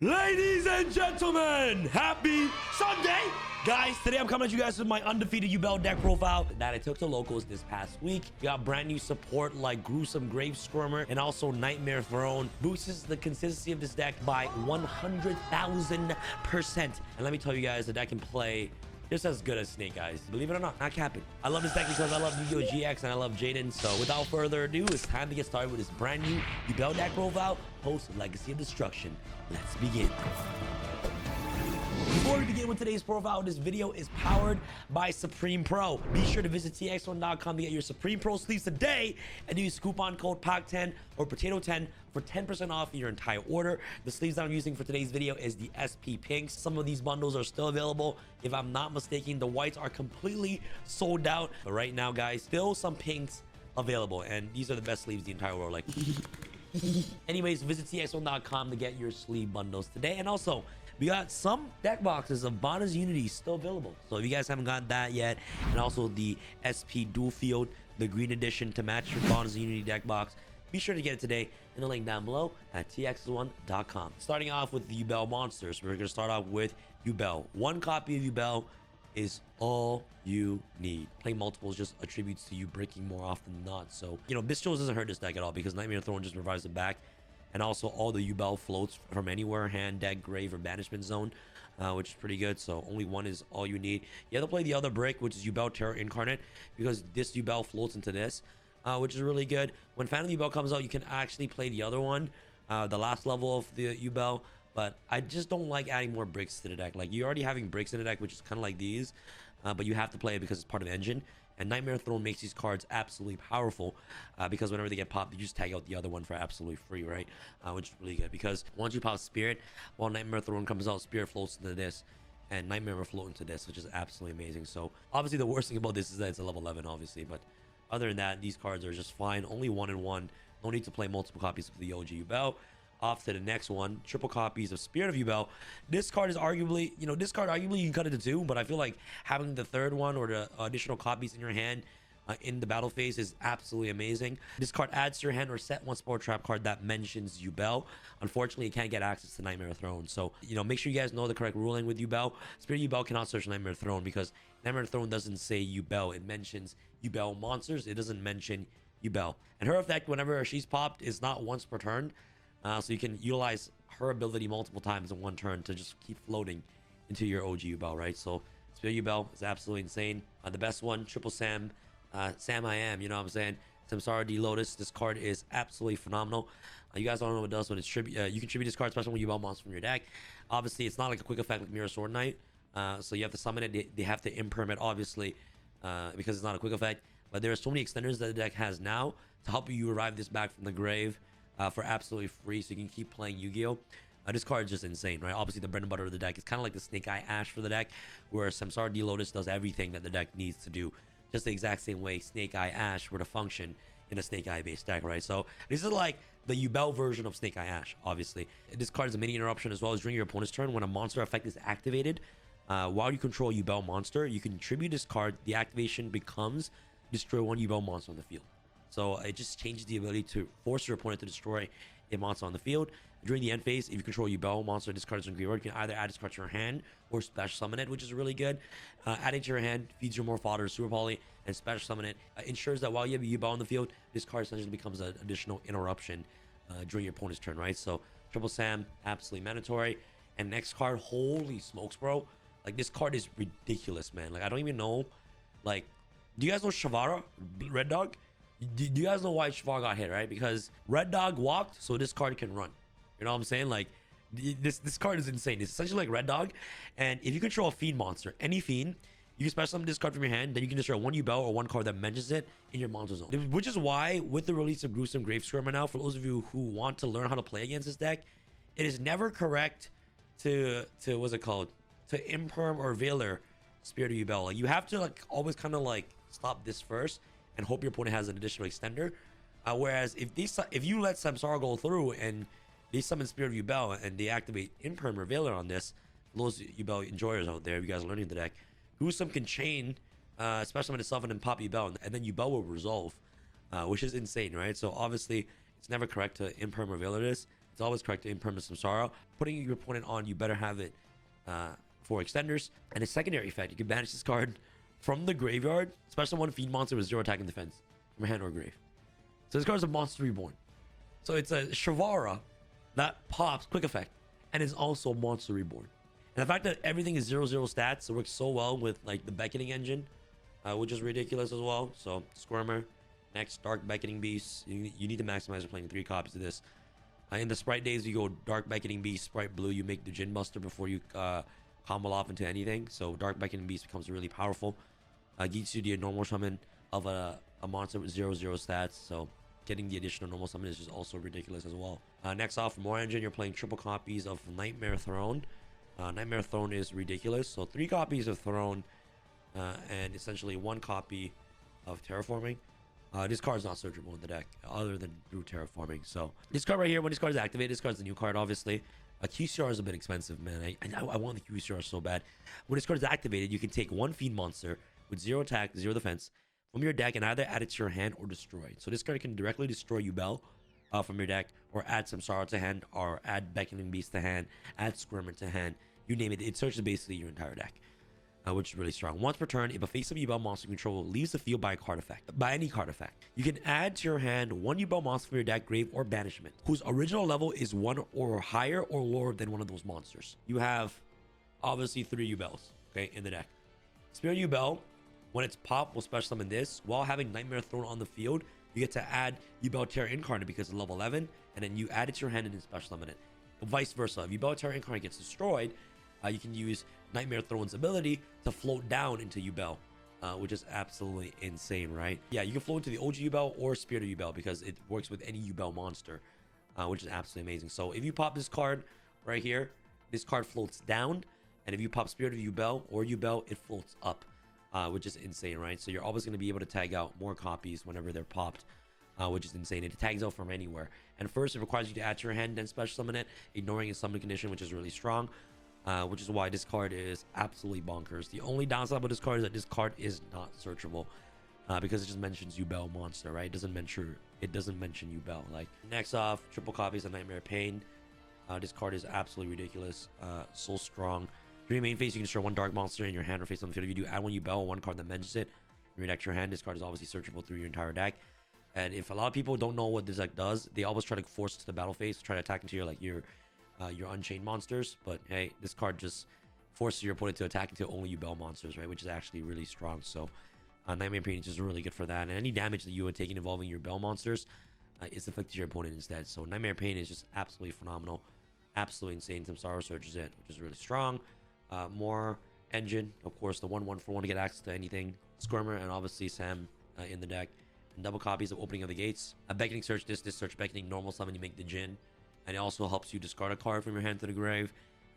Ladies and gentlemen, happy Sunday! Guys, today I'm coming at you guys with my undefeated YUBEL deck profile that I took to locals this past week. We got brand new support like Gruesome Grave Skirmer and also Nightmare Throne. Boosts the consistency of this deck by 100,000%. And let me tell you guys, the deck can play just as good as Snake Eyes. Believe it or not capping. I love this deck because I love Yu-Gi-Oh! GX and I love JADEN'S. So without further ado, it's time to get started with this brand new YUBEL deck profile, post Legacy of Destruction. Let's begin. Before we begin with today's profile, this video is powered by Supreme Pro. Be sure to visit tx1.com to get your Supreme Pro sleeves today and use coupon code PAC10 or Potato10 for 10% off your entire order. The sleeves that I'm using for today's video is the SP Pinks. Some of these bundles are still available. If I'm not mistaken, the whites are completely sold out. But right now, guys, still some pinks available. And these are the best sleeves in the entire world. Like, anyways, visit tx1.com to get your sleeve bundles today. And also, we got some deck boxes of Bonus Unity still available. So if you guys haven't got that yet, and also the SP Dual Field, the green edition to match your Bonus Unity deck box, be sure to get it today in the link down below at tx1.com. Starting off with the YUBEL monsters, we're going to start off with YUBEL. One copy of YUBEL is all you need. Playing multiples just attributes to you breaking more often than not. So, you know, Bistros doesn't hurt this deck at all because Nightmare Throne just revives it back. And also all the YUBEL floats from anywhere, hand, deck, grave, or banishment zone, which is pretty good. So only one is all you need. You have to play the other brick, which is YUBEL Terror Incarnate, because this YUBEL floats into this, which is really good. When Phantom YUBEL comes out, you can actually play the other one, the last level of the YUBEL. But I just don't like adding more bricks to the deck. Like, you're already having bricks in the deck, which is kind of like these, but you have to play it because it's part of the engine. And Nightmare Throne makes these cards absolutely powerful because whenever they get popped, you just tag out the other one for absolutely free, right? Which is really good because once you pop Spirit, while Nightmare Throne comes out, Spirit floats into this, and Nightmare will float into this, which is absolutely amazing. So obviously, the worst thing about this is that it's a level 11, obviously. But other than that, these cards are just fine. Only 1-in-1. No need to play multiple copies of the OG YUBEL. Off to the next one, triple copies of Spirit of YUBEL. This card is arguably, you know, you can cut it to 2, but I feel like having the third one or the additional copies in your hand in the battle phase is absolutely amazing. This card adds to your hand or set one spell trap card that mentions YUBEL. Unfortunately, you can't get access to Nightmare Throne. So, you know, make sure you guys know the correct ruling with YUBEL. Spirit YUBEL cannot search Nightmare Throne because Nightmare Throne doesn't say YUBEL. It mentions YUBEL monsters. It doesn't mention YUBEL. And her effect, whenever she's popped, is not once per turn. So you can utilize her ability multiple times in one turn to just keep floating into your OG YUBEL, right? So Spirit YUBEL is absolutely insane. The best one, Triple Sam, Sam I Am, you know what I'm saying? Samsara D Lotus. This card is absolutely phenomenal. You guys don't know what it does when it's tribute. You can tribute this card, especially when YUBEL monster from your deck. Obviously, it's not like a quick effect like Mirror Sword Knight. So you have to summon it. They have to imperm it, obviously, because it's not a quick effect. But there are so many extenders that the deck has now to help you revive this back from the grave. For absolutely free, so you can keep playing Yu-Gi-Oh! This card is just insane, right? Obviously, the bread and butter of the deck is kind of like the Snake Eye Ash for the deck, where Samsara D Lotus does everything that the deck needs to do, just the exact same way Snake Eye Ash were to function in a Snake Eye based deck, right? So this is like the YUBEL version of Snake Eye Ash, obviously. This card is a mini interruption as well as during your opponent's turn. When a monster effect is activated, while you control YUBEL monster, you can tribute this card. The activation becomes destroy one YUBEL monster on the field. So it just changes the ability to force your opponent to destroy a monster on the field. During the end phase, if you control YUBEL monster, this card is in graveyard, you can either add this card to your hand or special summon it, which is really good. Adding to your hand feeds your more fodder, super poly, and special summon it. Ensures that while you have YUBEL on the field, this card essentially becomes an additional interruption during your opponent's turn, right? So Triple Sam, absolutely mandatory. And next card, holy smokes, bro. Like, this card is ridiculous, man. Like, I don't even know. Like, do you guys know Shavara, Red Dog? Do you guys know why Shvar got hit, right? Because Red Dog walked, so this card can run. You know what I'm saying? Like, this card is insane. It's essentially like Red Dog. And if you control a Fiend monster, any Fiend, you can special summon this card from your hand, then you can destroy one YUBEL or one card that mentions it in your monster zone. Which is why, with the release of Gruesome Grave Skirmer now, for those of you who want to learn how to play against this deck, it is never correct to what's it called? To imperm or Veiler Spirit of YUBEL. Like, you have to, like, always kind of, like, stop this first and hope your opponent has an additional extender. Whereas if you let Samsara go through and they summon Spirit of YUBEL and they activate Imperm or Veiler on this, those YUBEL enjoyers out there, you guys are learning the deck, Gruesome can chain special summon itself and then pop YUBEL, and then YUBEL will resolve, which is insane, right? So obviously it's never correct to Imperm or Veiler this. It's always correct to impermanent Samsara. Putting your opponent on, you better have it for extenders. And a secondary effect, you can banish this card from the graveyard, special one fiend monster with 0 attack and defense from your hand or grave. So this card is a monster reborn. So it's a Shavara that pops quick effect and is also monster reborn. And the fact that everything is 0/0 stats, it works so well with like the beckoning engine, which is ridiculous as well. So Squirmer, next Dark Beckoning Beast. You need to maximize for playing 3 copies of this. In the Sprite days, you go Dark Beckoning Beast, Sprite Blue. You make the Djinn Buster before you combo off into anything. So Dark Beckoning Beast becomes really powerful. Gives you the normal summon of a monster with 0/0 stats. So getting the additional normal summon is just also ridiculous as well. Next off, more engine, you're playing triple copies of Nightmare Throne. Nightmare Throne is ridiculous. So 3 copies of Throne and essentially 1 copy of Terraforming. This card's not searchable in the deck other than through Terraforming. So this card right here, when this card is activated, this card's a new card, obviously. QCR is a bit expensive, man. I want the QCR so bad. When this card is activated, you can take 1 Fiend monster with 0 attack, 0 defense from your deck and either add it to your hand or destroy it. So this card can directly destroy YUBEL from your deck, or add Samsara to hand, or add Beckoning Beast to hand, add Squirmer to hand. You name it. It searches basically your entire deck, which is really strong. Once per turn, if a face-up YUBEL monster control leaves the field by a card effect, by any card effect, you can add to your hand 1 YUBEL monster from your deck, grave, or banishment, whose original level is 1 or higher or lower than one of those monsters. You have obviously 3 YUBELs, okay, in the deck. Spirit YUBEL, when it's popped, will special summon this. While having Nightmare Throne on the field, you get to add YUBEL Terra Incarnate because it's level 11, and then you add it to your hand and then special summon it. Vice versa, if YUBEL Terra Incarnate gets destroyed, you can use Nightmare Throne's ability to float down into YUBEL, which is absolutely insane, right? Yeah, you can float into the OG YUBEL or Spirit of YUBEL because it works with any YUBEL monster, which is absolutely amazing. So if you pop this card right here, this card floats down, and if you pop Spirit of YUBEL or YUBEL, it floats up, which is insane, right? So you're always going to be able to tag out more copies whenever they're popped, which is insane. It tags out from anywhere. And first, it requires you to add to your hand, then special summon it, ignoring its summon condition, which is really strong. Which is why this card is absolutely bonkers. The only downside about this card is that this card is not searchable, because it just mentions YUBEL monster, right? It doesn't mention YUBEL. Like, next off, triple copies of Nightmare Pain. This card is absolutely ridiculous. So strong. During your main phase, you can destroy 1 dark monster in your hand or face on the field. If you do add 1 YUBEL, 1 card that mentions it from your deck to your hand, this card is obviously searchable through your entire deck. And if a lot of people don't know what this deck does, they always try to force it to the battle phase, try to attack into your Unchained monsters. But hey, this card just forces your opponent to attack into only YUBEL monsters, right? Which is actually really strong. So Nightmare Pain is just really good for that. And any damage that you would take involving your YUBEL monsters is affected to your opponent instead. So Nightmare Pain is just absolutely phenomenal, absolutely insane. Samsara searches it, which is really strong. More engine, of course, the 1/1 for 1 to get access to anything. Squirmer and obviously Sam in the deck. And double copies of Opening of the Gates. A Beckoning search, this search Beckoning, normal summon, you make the Djinn. And it also helps you discard a card from your hand to the grave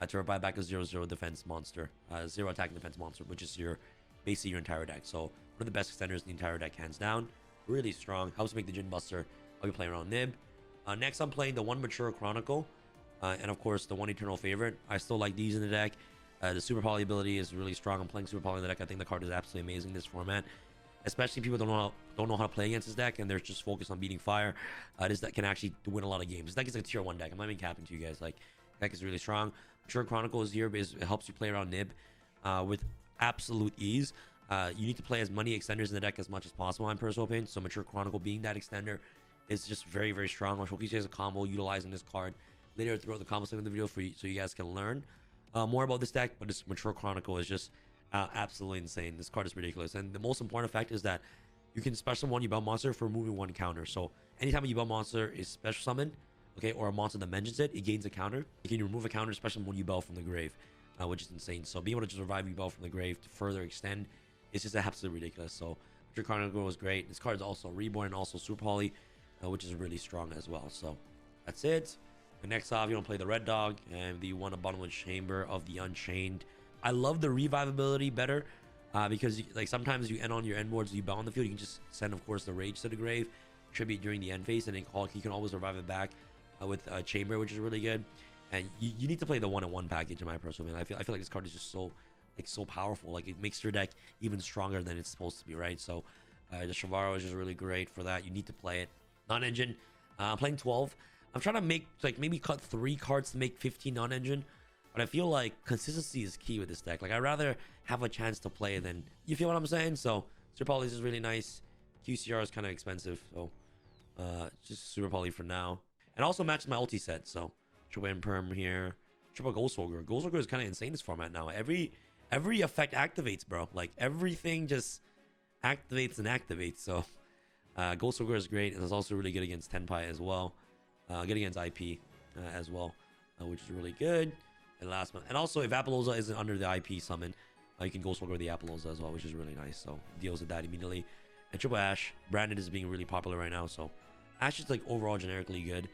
to revive back a 0/0 defense monster, 0 attack and defense monster, which is basically your entire deck. So one of the best extenders in the entire deck, hands down. Really strong. Helps make the Djinn Buster. I'll be playing around Nib. Next, I'm playing the 1 Mature Chronicle, and of course the 1 Eternal Favorite. I still like these in the deck. The Super Poly ability is really strong. I'm playing Super Poly in the deck. I think the card is absolutely amazing in this format. Especially people don't know how to play against this deck and they're just focused on beating fire. This deck can actually win a lot of games. This deck is a tier 1 deck. I'm not even capping to you guys. Like, deck is really strong. Mature Chronicle is here, but it helps you play around Nib with absolute ease. You need to play as many extenders in the deck as much as possible, in personal opinion. So Mature Chronicle being that extender is just very, very strong. I'll showcase you guys a combo utilizing this card later throughout the combo section of the video for you, so you guys can learn more about this deck. But this Mature Chronicle is just absolutely insane. This card is ridiculous, and the most important fact is that you can special summon 1 YUBEL monster for removing 1 counter. So anytime a YUBEL monster is special summoned, okay, or a monster that mentions it, it gains a counter. You can remove a counter, special summon 1 YUBEL from the grave, which is insane. So being able to just revive YUBEL from the grave to further extend is just absolutely ridiculous. So Mature Chronicle was great. This card is also reborn and also Super Poly, which is really strong as well. So that's it. And next off, you want to play the Red Dog and the 1 Abundant Chamber of the Unchained. I love the revive ability better because like sometimes you end on your end boards, you bound on the field, you can just send, of course, the Rage to the grave, tribute during the end phase, and then you can always revive it back with Chamber, which is really good. And you need to play the 1-in-1 package, in my personal opinion. I feel like this card is just so powerful. Like, it makes your deck even stronger than it's supposed to be, right? So the Shavaro is just really great for that. You need to play it. Non-engine, I'm playing 12. I'm trying to make like maybe cut 3 cards to make 15 non-engine, but I feel like consistency is key with this deck. Like I'd rather have a chance to play than, you feel what I'm saying? So Super Polys is really nice. QCR is kind of expensive, so just Super Poly for now. And also matches my ulti set, so triple Imperm here, triple Gold Soldier. Gold Soldier is kind of insane this format now. Every effect activates, bro. Like everything just activates and activates. So Gold Soldier is great, and it's also really good against Tenpai as well. Good against IP as well, which is really good. And last one, and also if Apollosa isn't under the IP summon, you can Gold Soldier with the Apollosa as well, which is really nice. So deals with that immediately. And triple Ash, Brandon is being really popular right now, so Ash is like overall generically good.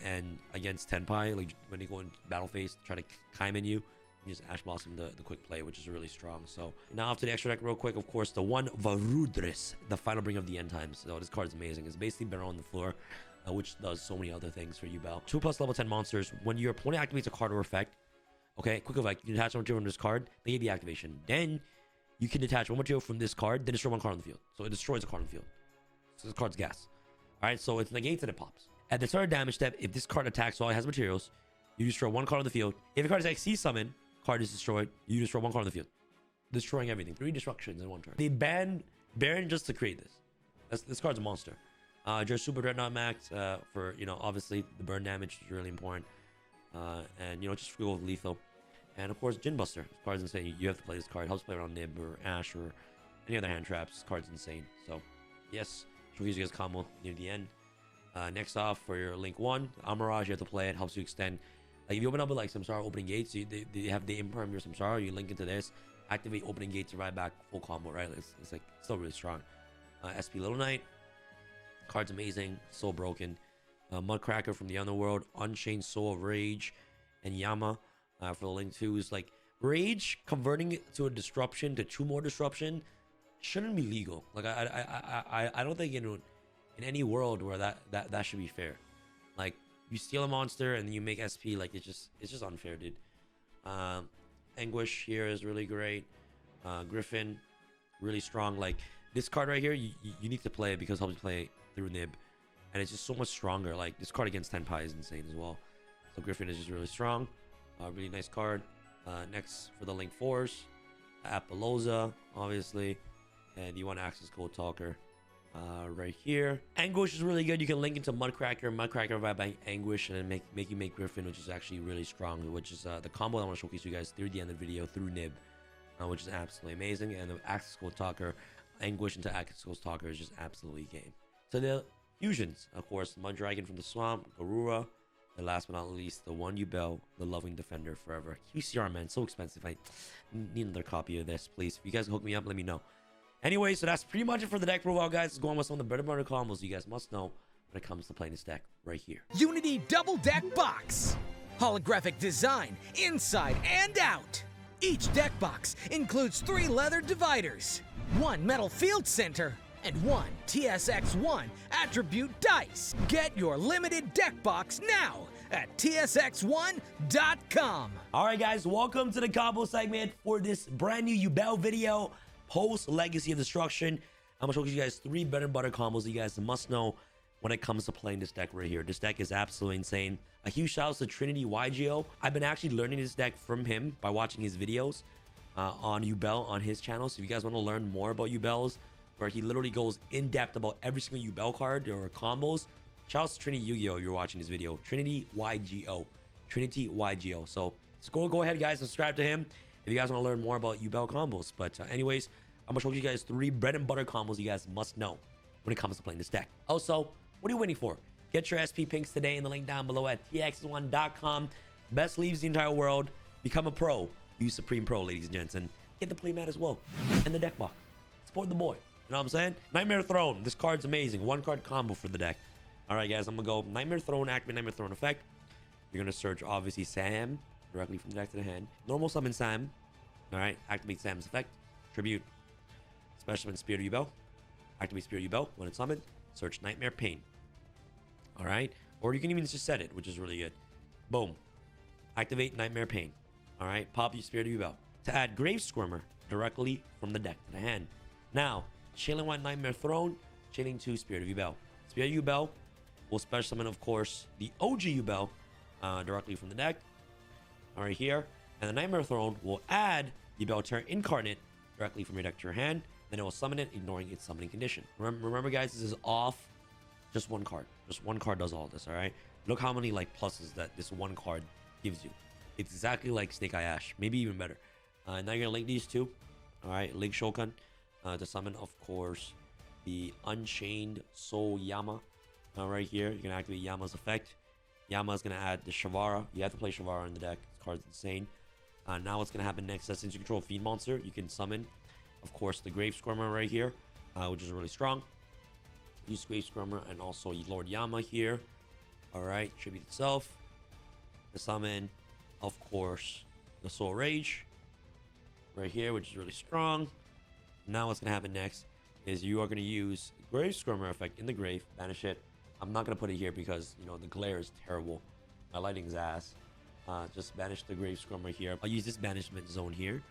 And against Tenpai, like when you go in battle phase, try to Kaim in you just Ash Blossom the quick play, which is really strong. So now off to the extra deck real quick. Of course, the one Varudris, the final bring of the end times. So this card is amazing. It's basically Baron on the floor, which does so many other things for YUBEL. 2+ level 10 monsters. When your opponent activates a card or effect, okay, quick effect, you can detach one material from this card, they give you activation. Then you can detach one material from this card, then destroy one card on the field. So it destroys a card on the field. So this card's gas. Alright, so it negates and it pops. At the start of damage step, if this card attacks while it has materials, you destroy one card on the field. If the card is XC summon, card is destroyed, you destroy one card on the field. Destroying everything. 3 destructions in one turn. They banned Baron just to create this. This card's a monster. Just Super Dreadnought Max for, you know, obviously the burn damage is really important. And, you know, just go with lethal. And of course, Jin Buster. This card's insane. You have to play this card. Helps play around Nib or Ash or any other hand traps. This card's insane. So, yes, she'll use you guys combo near the end. Next off, for your Link 1, Amirage, you have to play it. Helps you extend. Like, if you open up with like Samsara opening gates, they have the imperm your Samsara. You link into this, activate opening gates to ride back full combo, right? It's like still really strong. SP Little Knight. Card's amazing. So broken. Mudcracker from the Underworld. Unchained Soul of Rage. And Yama. For the Link 2 is like Rage converting it to a disruption to 2 more disruption shouldn't be legal. Like I don't think in any world where that should be fair. Like you steal a monster and then you make SP, like it's just unfair, dude. Anguish here is really great. Griffin, really strong. Like this card right here, you need to play it because it helps you play through Nib, and it's just so much stronger. Like this card against Tenpai is insane as well. So Griffin is just really strong. Really nice card. Next for the Link 4s, Apollosa, obviously, and you want access Code Talker right here. Anguish is really good. You can link into Mudcracker revive by Anguish, and then make you make Griffin, which is actually really strong, which is the combo I want to showcase you guys through the end of the video through Nib, which is absolutely amazing. And the access Code Talker, Anguish into access Code Talker is just absolutely game. So the fusions, of course, Mud Dragon from the Swamp, Garura. And last but not least, the one YUBEL, the Loving Defender Forever. QCR, man, so expensive. I need another copy of this, please. If you guys hook me up, let me know. Anyway, so that's pretty much it for the deck profile, guys. Let's go on with some of the bread and butter combos you guys must know when it comes to playing this deck right here. Unity Double Deck Box. Holographic design, inside and out. Each deck box includes 3 leather dividers, 1 metal field center, and 1 TSX1 attribute dice. Get your limited deck box now at tsx1.com. All right, guys, welcome to the combo segment for this brand new YUBEL video, post Legacy of Destruction. I'm gonna show you guys 3 bread and butter combos you guys must know when it comes to playing this deck right here. This deck is absolutely insane. A huge shout out to Trinity YGO. I've been actually learning this deck from him by watching his videos on YUBEL on his channel. So if you guys want to learn more about YUBELs, where he literally goes in depth about every single YUBEL card or combos, shout out to Trinity Yu-Gi-Oh! You're watching this video. Trinity YGO. Trinity YGO. So go ahead, guys, subscribe to him if you guys want to learn more about YUBEL combos. But anyways, I'm gonna show you guys 3 bread and butter combos you guys must know when it comes to playing this deck. Also, what are you waiting for? Get your SP pinks today in the link down below at tx1.com. Best leaves the entire world. Become a pro. Use Supreme Pro, ladies and gents, and get the playmat as well and the deck box. Support the boy. You know what I'm saying? Nightmare Throne. This card's amazing. 1 card combo for the deck. All right, guys, I'm gonna go Nightmare Throne, activate Nightmare Throne effect. You're gonna search obviously Sam directly from the deck to the hand. Normal summon Sam. All right, activate Sam's effect. Tribute. Special summon Spirit of YUBEL. Activate Spirit of YUBEL when it's summoned. Search Nightmare Pain. All right, or you can even just set it, which is really good. Boom. Activate Nightmare Pain. All right, pop your Spirit of YUBEL to add Grave Squirmer directly from the deck to the hand. Now, chaining 1 Nightmare Throne, chaining 2 Spirit of YUBEL. Spirit of YUBEL, we'll special summon, of course, the OG YUBEL directly from the deck. All right, here. And the Nightmare Throne will add YUBEL Terra Incarnate directly from your deck to your hand. Then it will summon it, ignoring its summoning condition. Remember, guys, this is off just one card. Just one card does all this, all right? Look how many, like, pluses that this one card gives you. It's exactly like Snake Eye Ash, maybe even better. Now you're going to link these two. All right, Link Shokan to summon, of course, the Unchained Soul Yama. Right here, you're going to activate Yama's effect. Yama is going to add the Shavara. You have to play Shavara in the deck. This card's insane. Now what's going to happen next is since you control a Fiend monster, you can summon, of course, the Grave Squirmer right here, which is really strong. Use Grave Squirmer and also Lord Yama here. All right, tribute itself. To summon, of course, the Soul Rage right here, which is really strong. Now what's going to happen next is you are going to use Grave Squirmer effect in the grave, banish it. I'm not going to put it here because, you know, the glare is terrible. My lighting's ass. Just banish the Grave Squirmer here. I'll use this banishment zone here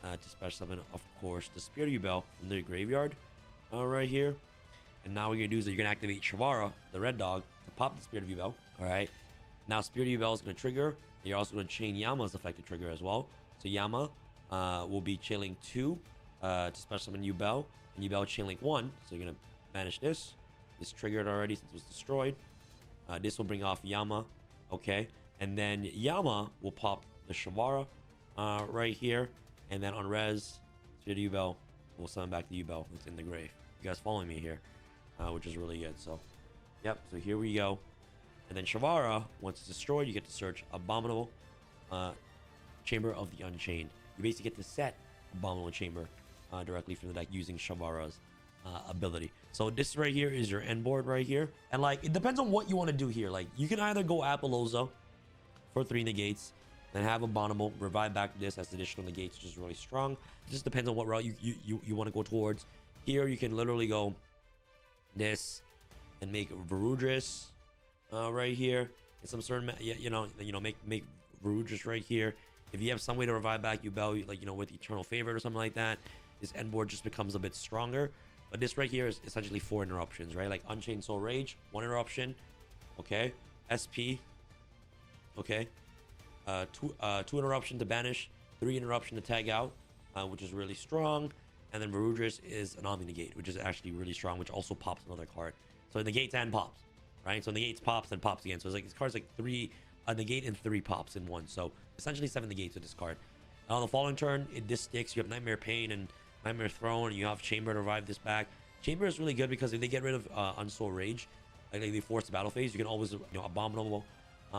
to special summon, of course, the Spirit of YUBEL from the graveyard right here. And now what you're going to do is you're going to activate Shavara, the red dog, to pop the Spirit of YUBEL. All right. Now Spirit of YUBEL is going to trigger. You're also going to chain Yama's effect to trigger as well. So Yama will be chain link 2 to special summon YUBEL. And YUBEL chain link 1. So you're going to banish this. This triggered already since it was destroyed. This will bring off Yama. Okay. And then Yama will pop the Shavara right here. And then on res, Spirit of YUBEL will summon back the YUBEL that's in the grave. You guys following me here, which is really good. So, yep. So here we go. And then Shavara, once it's destroyed, you get to search Abominable Chamber of the Unchained. You basically get to set Abominable Chamber directly from the deck using Shavara's ability. So this right here is your end board right here. And like, it depends on what you want to do here. Like, you can either go Apolloza for 3 negates, then have Abominable revive back this as additional negates, which is really strong. It just depends on what route you want to go towards. Here you can literally go this and make Varudris right here. In some certain, make Varudris right here. If you have some way to revive back YUBEL, like, with Eternal Favorite or something like that, this end board just becomes a bit stronger. But this right here is essentially 4 interruptions, right? Like Unchained Soul Rage, 1 interruption, okay? SP, okay? 2 interruption to banish, 3 interruption to tag out, which is really strong. And then Varudris is an Omni Negate, which is actually really strong, which also pops another card. So it negates and pops, right? So negates, pops, and pops again. So it's like this card's like 3 negate and 3 pops in one. So essentially 7 negates with this card. On the following turn, this sticks. You have Nightmare Pain and Nightmare Throne, and you have Chamber to revive this back. Chamber is really good because if they get rid of Unsoul Rage, like they force the battle phase, you can always, Abominable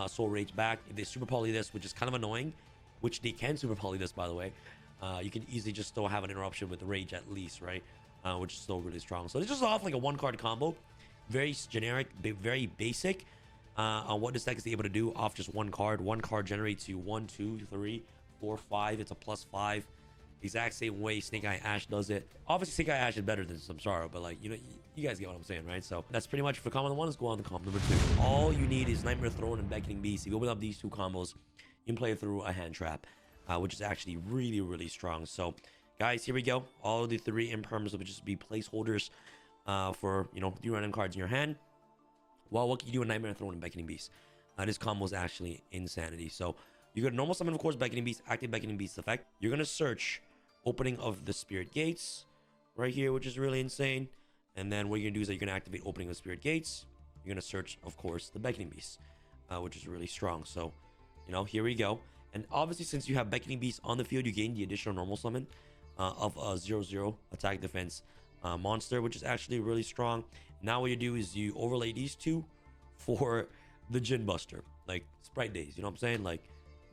Soul Rage back. If they super poly this, which is kind of annoying, which they can super poly this, by the way, you can easily just still have an interruption with the Rage at least, right? Which is still really strong. So it's just off like a 1-card combo. Very generic, very basic on what this deck is able to do off just 1 card. 1 card generates you 1, 2, 3, 4, 5. It's a +5. Exact same way Snake Eye Ash does it. Obviously, Snake Eye Ash is better than Samsara, but like, you guys get what I'm saying, right? So that's pretty much for common 1. Let's go on to common number 2. All you need is Nightmare Throne and Beckoning Beast. If you open up these 2 combos, you can play through a hand trap, which is actually really, really strong. So, guys, here we go. All of the 3 imperms will just be placeholders for, 3 random cards in your hand. Well, what can you do with Nightmare Throne and Beckoning Beast? This combo is actually insanity. So, you go to normal summon, of course, Beckoning Beast, active Beckoning Beast effect. You're going to search Opening of the Spirit Gates right here, which is really insane. And then what you're going to do is that you're going to activate Opening of Spirit Gates. You're going to search, of course, the Beckoning Beast, which is really strong. So, here we go. And obviously, since you have Beckoning Beast on the field, you gain the additional normal summon of a 0/0 attack defense monster, which is actually really strong. Now what you do is you overlay these 2 for the Djinn Buster, like Sprite Days. You know what I'm saying? Like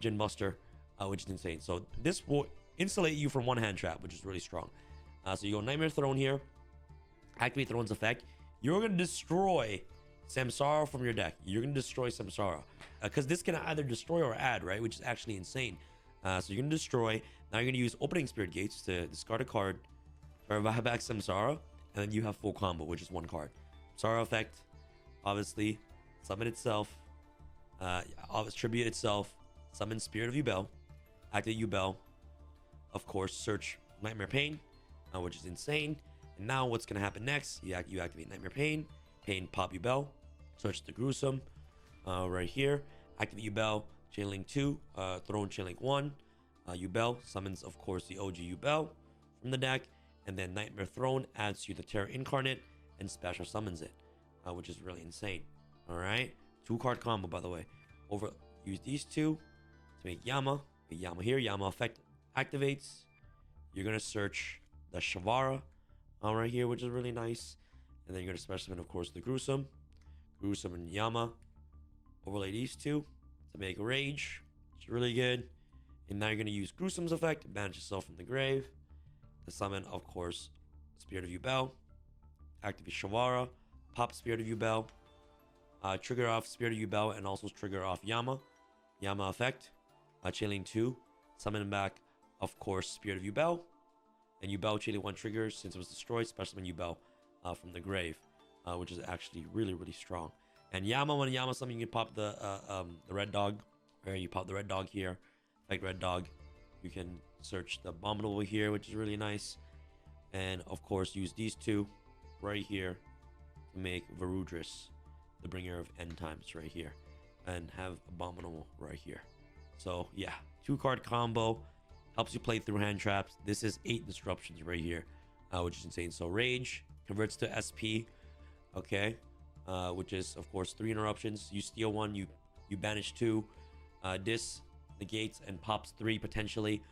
Djinn Buster, which is insane. So this will insulate you from 1 hand trap, which is really strong. So you go Nightmare Throne here, activate Throne's effect. You're going to destroy Samsara from your deck. You're going to destroy Samsara because this can either destroy or add, right? Which is actually insane. So you're going to destroy. Now you're going to use Opening Spirit Gates to discard a card, revive back Samsara, and then you have full combo, which is 1 card. Samsara effect, obviously, summon itself, tribute itself, summon Spirit of YUBEL, activate YUBEL, of course, search Nightmare Pain, which is insane. And now what's going to happen next? You activate Nightmare Pain, pop YUBEL, Search the Gruesome right here. Activate YUBEL, Chainlink 2, Throne Chainlink 1. YUBEL summons, of course, the OG YUBEL from the deck. And then Nightmare Throne adds to the Terror Incarnate and special summons it, which is really insane. All right, 2-card combo, by the way. Use these two to make Yama. Yama here. Yama effect activates. You're gonna search the Shavara right here, which is really nice. And then you're gonna special summon, of course, the Gruesome and Yama. Overlay these two to make Rage, which is really good. And now you're gonna use Gruesome's effect to banish yourself from the grave. To summon, of course, Spirit of YUBEL. Activate Shavara. Pop Spirit of YUBEL. Trigger off Spirit of YUBEL and also trigger off Yama effect. Chainlink 2. Summon back, of course, Spirit of YUBEL. And YUBEL Chainlink 1 triggers since it was destroyed. Special summon YUBEL from the grave, which is actually really, really strong. And Yama, when Yama summon, you can pop the red dog. Right, you pop the red dog here. Like red dog. You can search the Abominable here, which is really nice. And of course, use these two right here to make Varudris, the bringer of end times, right here. And have Abominable right here. So yeah, 2-card combo. Helps you play through hand traps. This is 8 disruptions right here, which is insane. So Rage converts to SP. Okay. Which is, of course, 3 interruptions. You steal 1, you banish 2. This negates and pops 3 potentially,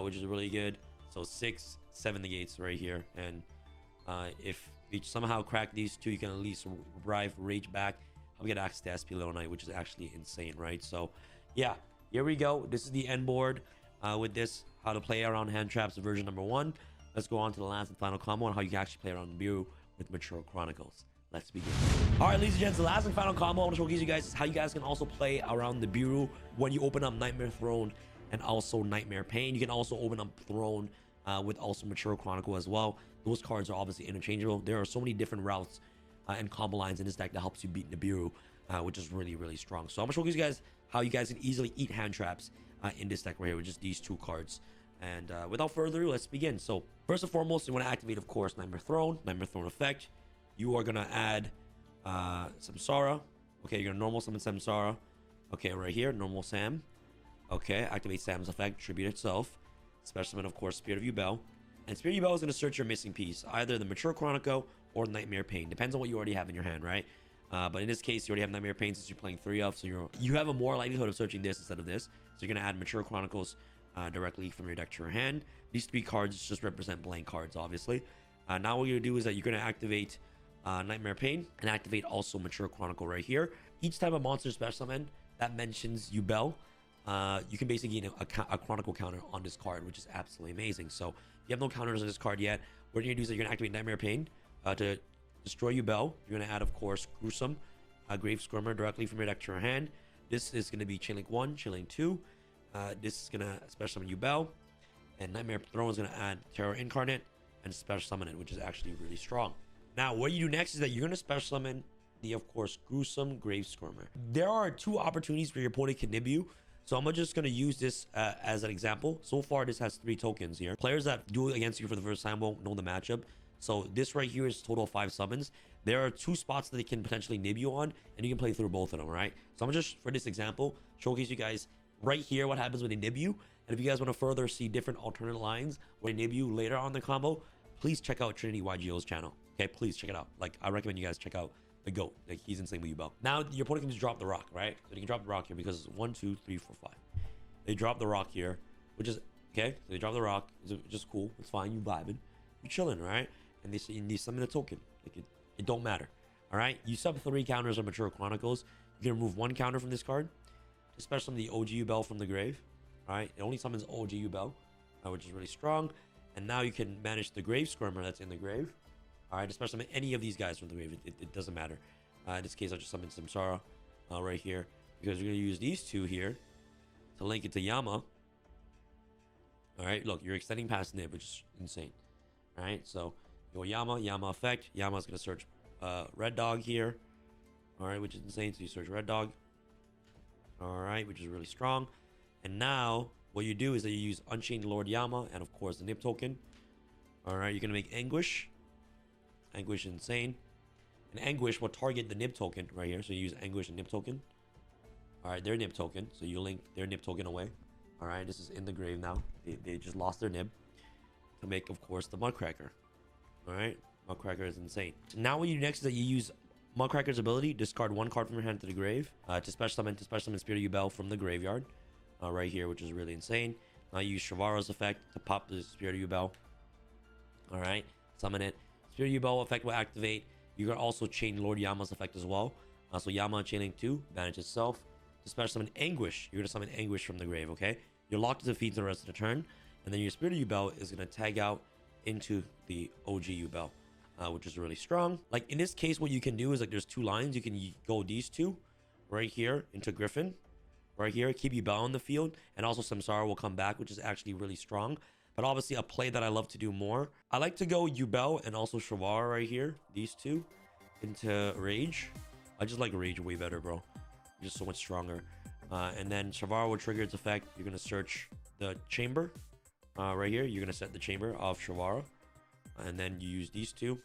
which is really good. So 6, 7 negates right here. And if you somehow crack these 2, you can at least revive Rage back. I'll get access to SP Little Knight, which is actually insane, right? So yeah, here we go. This is the end board with this, how to play around hand traps version number 1. Let's go on to the last and final combo on how you can actually play around the Bureau with Mature Chronicles. Let's begin. All right, ladies and gents, the last and final combo I want to showcase you guys is how you guys can also play around the Bureau when you open up Nightmare Throne and also Nightmare Pain. You can also open up Throne with also Mature Chronicle as well. Those cards are obviously interchangeable. There are so many different routes and combo lines in this deck that helps you beat Nibiru, which is really, really strong. So I'm gonna showcase you guys how you guys can easily eat hand traps in this deck right here with just these 2 cards. And without further ado, let's begin. So first and foremost, you want to activate, of course, Nightmare Throne effect. You are gonna add Samsara. Okay, you're gonna normal summon Samsara. Okay, right here, normal Sam. Okay, activate Sam's effect, tribute itself. Special summon, of course, Spirit of YUBEL. And Spirit of YUBEL is gonna search your missing piece, either the Mature Chronicle or Nightmare Pain. Depends on what you already have in your hand, right? But in this case, you already have Nightmare Pain since you're playing 3 of, so you have a more likelihood of searching this instead of this. So you're gonna add Mature Chronicles directly from your deck to your hand. These 3 cards just represent blank cards, obviously. Now what you're gonna do is that you're gonna activate Nightmare Pain and activate also Mature Chronicle right here. Each time a monster special summon that mentions YUBEL, you can basically get a Chronicle counter on this card, which is absolutely amazing. So if you have no counters on this card yet, what you're gonna do is that you're gonna activate Nightmare Pain to destroy YUBEL. You're gonna add, of course, Gruesome, Grave Skirmer directly from your deck to your hand. This is gonna be Chainlink 1, Chainlink 2. This is gonna special summon YUBEL, and Nightmare Throne is gonna add Terror Incarnate and special summon it, which is actually really strong. Now, what you do next is that you're gonna special summon the, of course, Gruesome Grave Skirmer. There are 2 opportunities where your opponent can nib you. So I'm just going to use this as an example. So far, this has 3 tokens here. Players that do it against you for the first time won't know the matchup. So this right here is total of 5 summons. There are 2 spots that they can potentially nib you on, and you can play through both of them, right? So I'm just, for this example, showcase you guys right here what happens when they nib you. And if you guys want to further see different alternate lines where they nib you later on the combo, please check out Trinity YGO's channel. Okay, please check it out. Like, I recommend you guys check out the GOAT. Like, he's insane with YUBEL. Now, your opponent can just drop the rock, right? So they can drop the rock here because 1, 2, 3, 4, 5. They drop the rock here, which is, okay, so they drop the rock. It's just cool. It's fine. You vibing. You chilling, right? And they summon a token. Like, it don't matter. All right? You sub 3 counters on Mature Chronicles. You can remove 1 counter from this card. Just special summon the OG YUBEL from the grave. All right? It only summons OG YUBEL, which is really strong. And now you can manage the Grave Skirmer that's in the grave. All right, especially summon any of these guys from the grave. It doesn't matter. In this case, I'll just summon Samsara right here because you're going to use these 2 here to link it to Yama. All right, look, you're extending past Nib, which is insane. All right, so you go Yama effect. Yama's going to search Red Dog here. All right, which is insane. So you search Red Dog. All right, which is really strong. And now what you do is that you use Unchained Lord Yama and, of course, the Nib token. All right, you're going to make Anguish. Anguish insane. And Anguish will target the Nib token right here. So you use Anguish and Nib token. All right, their Nib token. So you link their Nib token away. All right, this is in the grave now. They just lost their Nib to make, of course, the Mudcracker. All right, Mudcracker is insane. So now what you do next is that you use Mudcracker's ability. Discard 1 card from your hand to the grave to special summon Spirit Yubel from the graveyard. Right here, which is really insane. Now you use Shavaro's effect to pop the Spirit Yubel. All right, summon it. Spirit Yubel effect will activate. You can also chain Lord Yama's effect as well. So Yama chaining 2, advantage itself. To special summon Anguish, you're gonna summon Anguish from the grave. Okay, you're locked to defeat the rest of the turn, and then your Spirit Yubel is gonna tag out into the OG Yubel, which is really strong. Like in this case, what you can do is like there's 2 lines. You can go these 2 right here into Griffin. Right here, keep Yubel on the field, and also Samsara will come back, which is actually really strong. But obviously, a play that I love to do more, I like to go Yubel and also Shavara right here, these 2, into Rage. I just like Rage way better, bro. Just so much stronger. And then Shavara will trigger its effect. You're gonna search the chamber right here. You're gonna set the chamber of Shavara, and then you use these 2 to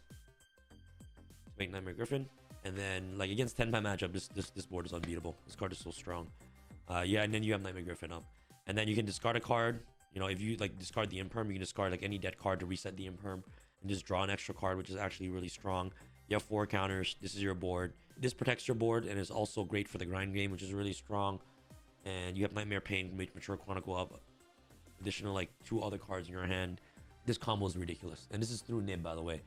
make Nightmare Griffin. And then, like against 10-man matchup, this board is unbeatable. This card is so strong. Yeah, and then you have Nightmare Griffin up, and then you can discard a card. You know, if you like discard the Imperm, you can discard like any dead card to reset the Imperm and just draw an extra card, which is actually really strong. You have 4 counters. This is your board. This protects your board and is also great for the grind game, which is really strong. And you have Nightmare Pain, Mature Chronicle up. Additional like 2 other cards in your hand. This combo is ridiculous, and this is through Nib, by the way,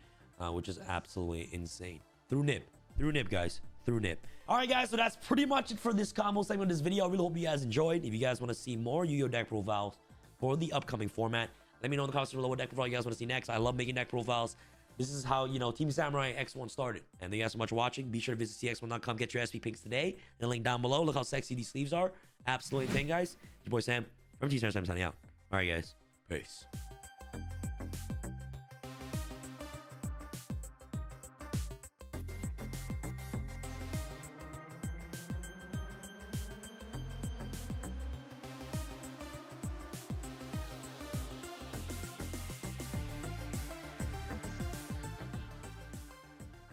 which is absolutely insane. Through Nib, guys. Through Nib. All right, guys, so that's pretty much it for this combo segment of this video. I really hope you guys enjoyed. If you guys want to see more Yu-Gi-Oh deck profiles for the upcoming format, let me know in the comments below what deck profile you guys want to see next. I love making deck profiles. This is how, you know, Team Samurai X1 started. And thank you guys so much for watching. Be sure to visit cx1.com, get your SP picks today. The link down below. Look how sexy these sleeves are. Absolutely insane, guys. Your boy Sam from Team Samurai signing out. All right, guys. Peace.